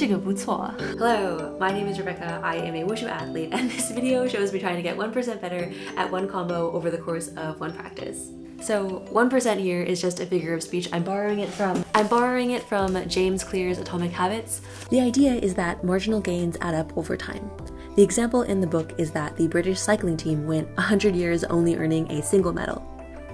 这个不错. Hello, my name is Rebecca. I am a wushu athlete, and this video shows me trying to get 1% better at one combo over the course of one practice. So 1% here is just a figure of speech. I'm borrowing it from James Clear's Atomic Habits. The idea is that marginal gains add up over time. The example in the book is that the British cycling team went 100 years only earning a single medal.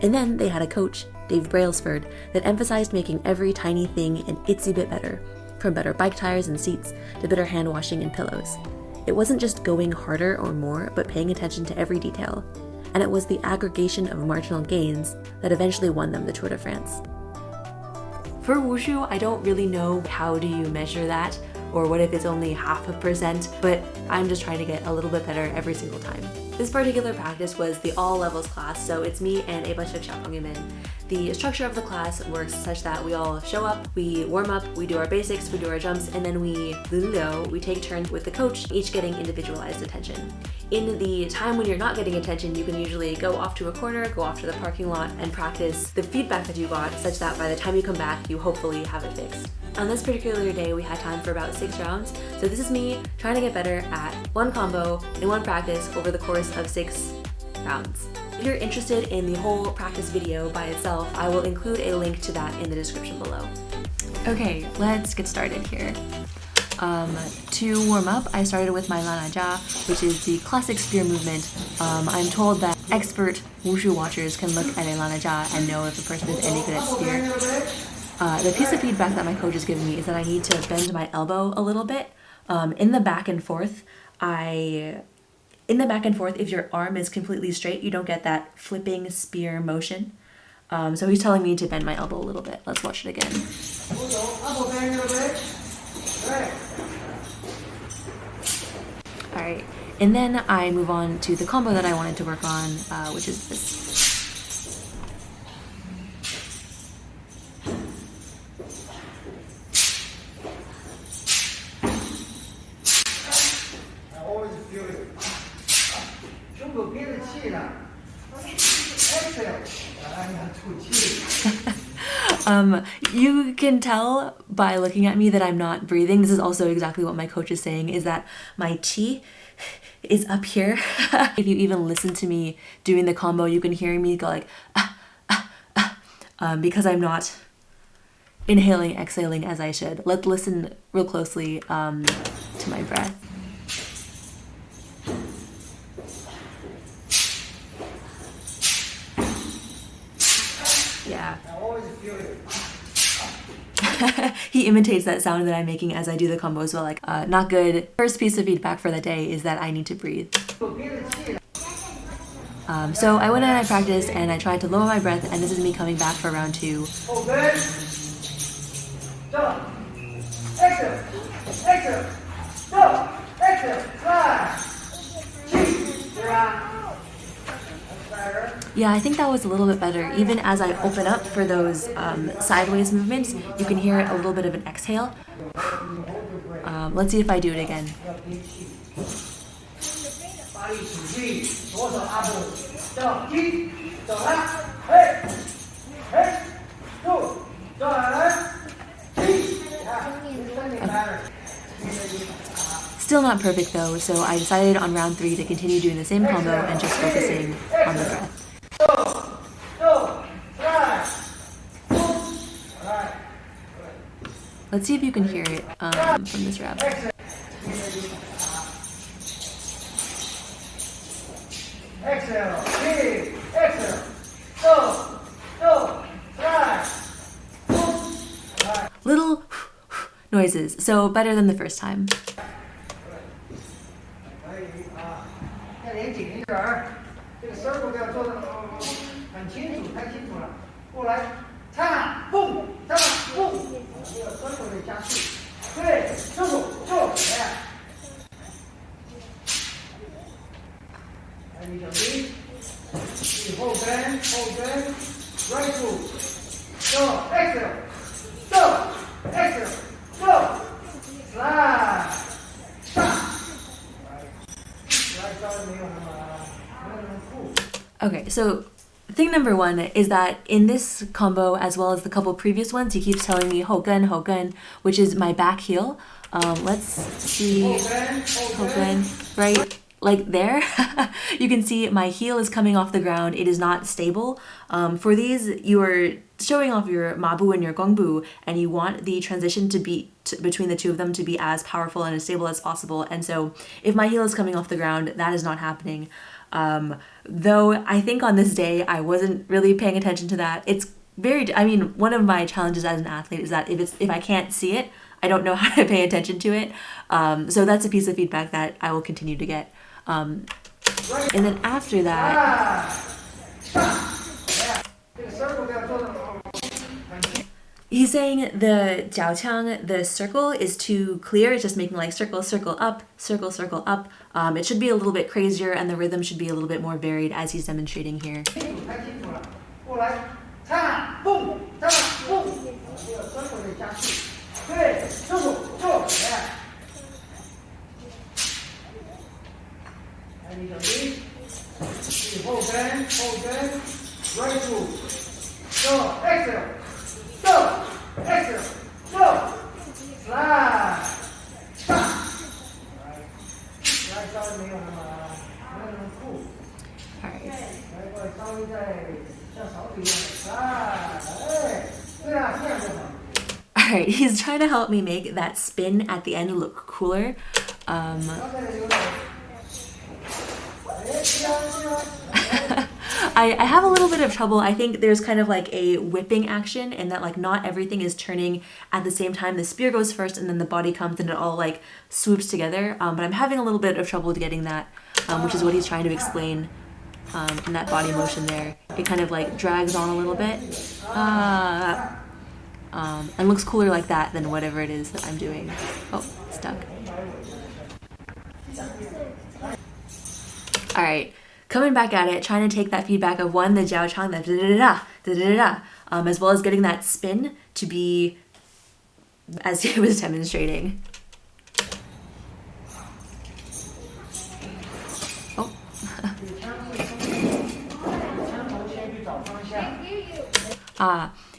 And then they had a coach, Dave Brailsford, that emphasized making every tiny thing an itsy bit better, from better bike tires and seats to better hand washing and pillows. It wasn't just going harder or more, but paying attention to every detail. And it was the aggregation of marginal gains that eventually won them the Tour de France. For wushu, I don't really know how do you measure that, or what if it's only 0.5%, but I'm just trying to get a little bit better every single time. This particular practice was the all levels class, so it's me and a bunch of xiaopengyumen. The structure of the class works such that we all show up, we warm up, we do our basics, we do our jumps, and then we take turns with the coach, each getting individualized attention. In the time when you're not getting attention, you can usually go off to a corner, go off to the parking lot, and practice the feedback that you got such that by the time you come back, you hopefully have it fixed. On this particular day, we had time for about 6 rounds, so this is me trying to get better at one combo in one practice over the course of 6 rounds. If you're interested in the whole practice video by itself, I will include a link to that in the description below. Okay, let's get started here. To warm up, I started with my Lana Jia, which is the classic spear movement. I'm told that expert wushu watchers can look at a Lana Jia and know if a person is any good at spear. The piece of feedback that my coach has given me is that I need to bend my elbow a little bit. In the back and forth, if your arm is completely straight, you don't get that flipping spear motion. So he's telling me to bend my elbow a little bit. Let's watch it again. Alright, and then I move on to the combo that I wanted to work on, which is this. You can tell by looking at me that I'm not breathing. This is also exactly what my coach is saying, is that my chi is up here. If you even listen to me doing the combo, you can hear me go like, because I'm not inhaling, exhaling as I should. Let's listen real closely to my breath. Yeah. He imitates that sound that I'm making as I do the combo as well, like, not good. First piece of feedback for the day is that I need to breathe. So I went and I practiced and I tried to lower my breath, and this is me coming back for round 2. Yeah, I think that was a little bit better. Even as I open up for those sideways movements, you can hear a little bit of an exhale. Let's see if I do it again. Still not perfect though, so I decided on round 3 to continue doing the same combo and just focusing on the breath. Let's see if you can hear it from this rep. Little noises, so better than the first time. Okay, so thing number 1 is that in this combo, as well as the couple previous ones, he keeps telling me 后跟, which is my back heel. Let's see, open, right, like there. You can see my heel is coming off the ground. It is not stable. For these, you are showing off your mabu and your gongbu, and you want the transition to be between the two of them to be as powerful and as stable as possible. And so if my heel is coming off the ground, that is not happening. Though I think on this day, I wasn't really paying attention to that. It's very, I mean, one of my challenges as an athlete is that if I can't see it, I don't know how to pay attention to it. So that's a piece of feedback that I will continue to get. And then after that, he's saying the Jiao Qiang, the circle is too clear. It's just making like circle, circle up, circle, circle up. It should be a little bit crazier, and the rhythm should be a little bit more varied as he's demonstrating here. Alright, he's trying to help me make that spin at the end look cooler. I have a little bit of trouble. I think there's kind of like a whipping action, and that like not everything is turning at the same time. The spear goes first and then the body comes and it all like swoops together. But I'm having a little bit of trouble getting that, which is what he's trying to explain in that body motion there. It kind of like drags on a little bit and looks cooler like that than whatever it is that I'm doing. Oh, stuck. Alright. Coming back at it, trying to take that feedback of one, the Jiao Qiang, the da-da-da-da, da-da-da-da, as well as getting that spin to be as he was demonstrating. Oh.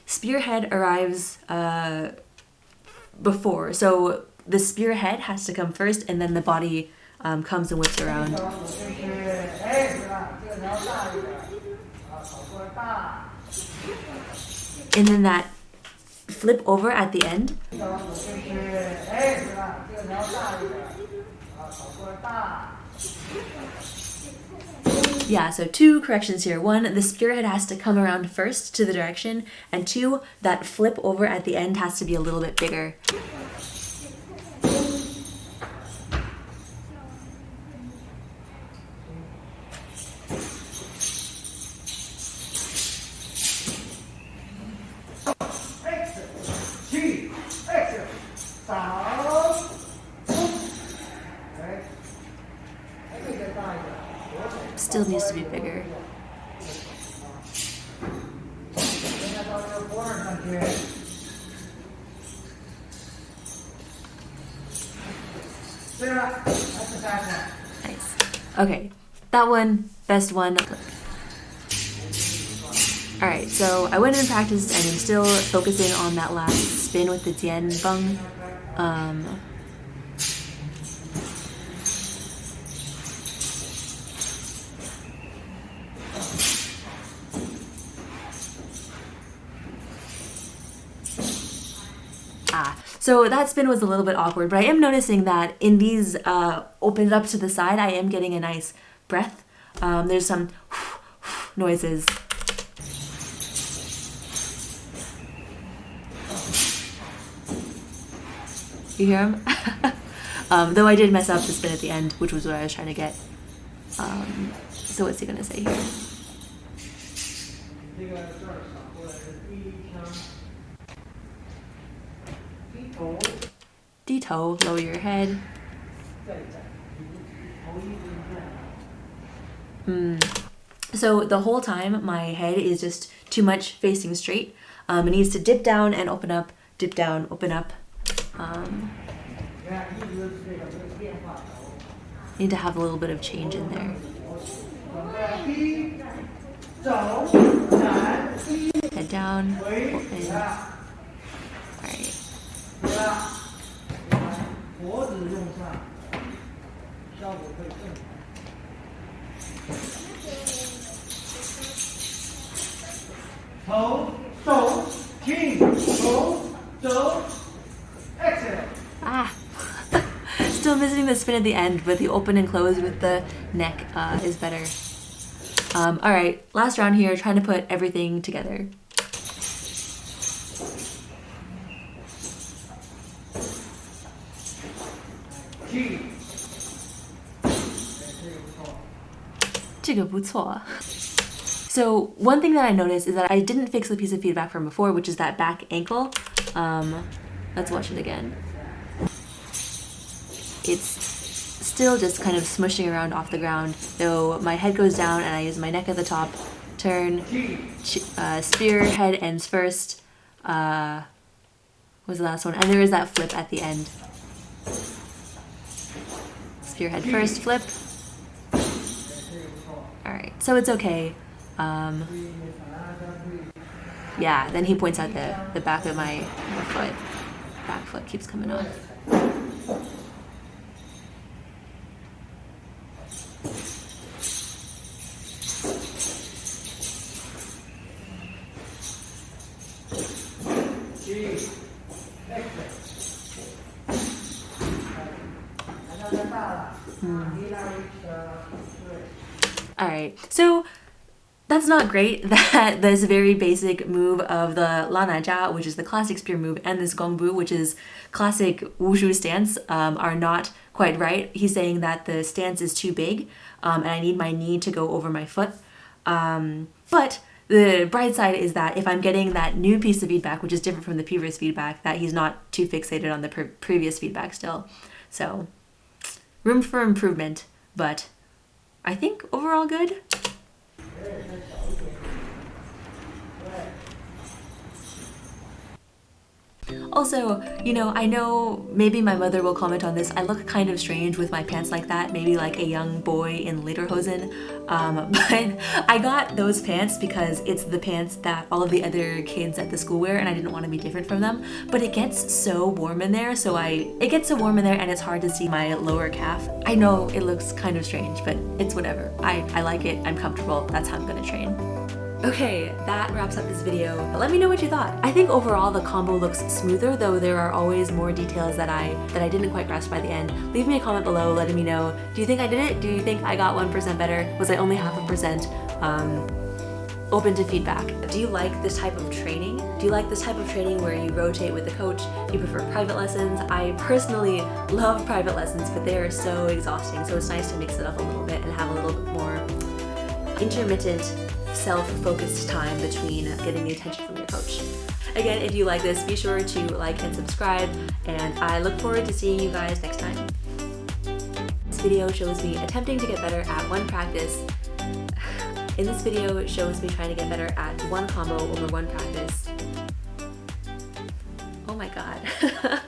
Spearhead arrives before, so the spearhead has to come first, and then the body comes and whips around. And then that flip over at the end. Yeah, so two corrections here. One, the spearhead has to come around first to the direction, and two, that flip over at the end has to be a little bit bigger. Still needs to be bigger. Nice. Okay, that one, best one. Alright, so I went and practiced, and I'm still focusing on that last spin with the Dian bung. So that spin was a little bit awkward, but I am noticing that in these opened up to the side, I am getting a nice breath. There's some noises. You hear them? Though I did mess up the spin at the end, which was what I was trying to get. So what's he gonna say here? D-toe, lower your head. So the whole time my head is just too much facing straight. It needs to dip down and open up, dip down, open up. Need to have a little bit of change in there. Head down, open. Alright. 脖子用上，效果会更好。头手停，头手 exhale。 Ah. Still missing the spin at the end, but the open and close with the neck is better. Alright, last round here, trying to put everything together. G. 这个不错. So one thing that I noticed is that I didn't fix the piece of feedback from before, which is that back ankle. Let's watch it again. It's still just kind of smushing around off the ground, though my head goes down and I use my neck at the top. Turn, spear, head ends first. What was the last one? And there is that flip at the end. Spear head first, flip. Alright, so it's okay. Yeah, then he points out the back of my foot. Back foot keeps coming off. Alright, so that's not great that this very basic move of the La Na Jia, which is the classic spear move, and this Gongbu, which is classic wushu stance, are not quite right. He's saying that the stance is too big, and I need my knee to go over my foot. But the bright side is that if I'm getting that new piece of feedback, which is different from the previous feedback, that he's not too fixated on the previous feedback still. So, room for improvement, but I think overall good. Also, you know, I know maybe my mother will comment on this. I look kind of strange with my pants like that, maybe like a young boy in lederhosen. But I got those pants because it's the pants that all of the other kids at the school wear, and I didn't want to be different from them. But it gets so warm in there, it gets so warm in there and it's hard to see my lower calf. I know it looks kind of strange, but it's whatever. I like it, I'm comfortable, that's how I'm gonna train. Okay, that wraps up this video. But let me know what you thought. I think overall the combo looks smoother, though there are always more details that I didn't quite grasp by the end. Leave me a comment below letting me know, do you think I did it? Do you think I got 1% better? Was I only 0.5%? Open to feedback. Do you like this type of training? Do you like this type of training where you rotate with the coach? Do you prefer private lessons? I personally love private lessons, but they are so exhausting, so it's nice to mix it up a little bit and have a little bit more intermittent, self-focused time between getting the attention from your coach. Again, if you like this, be sure to like and subscribe, and I look forward to seeing you guys next time. This video shows me attempting to get better at one practice. In this video, it shows me trying to get better at one combo over one practice. Oh my god.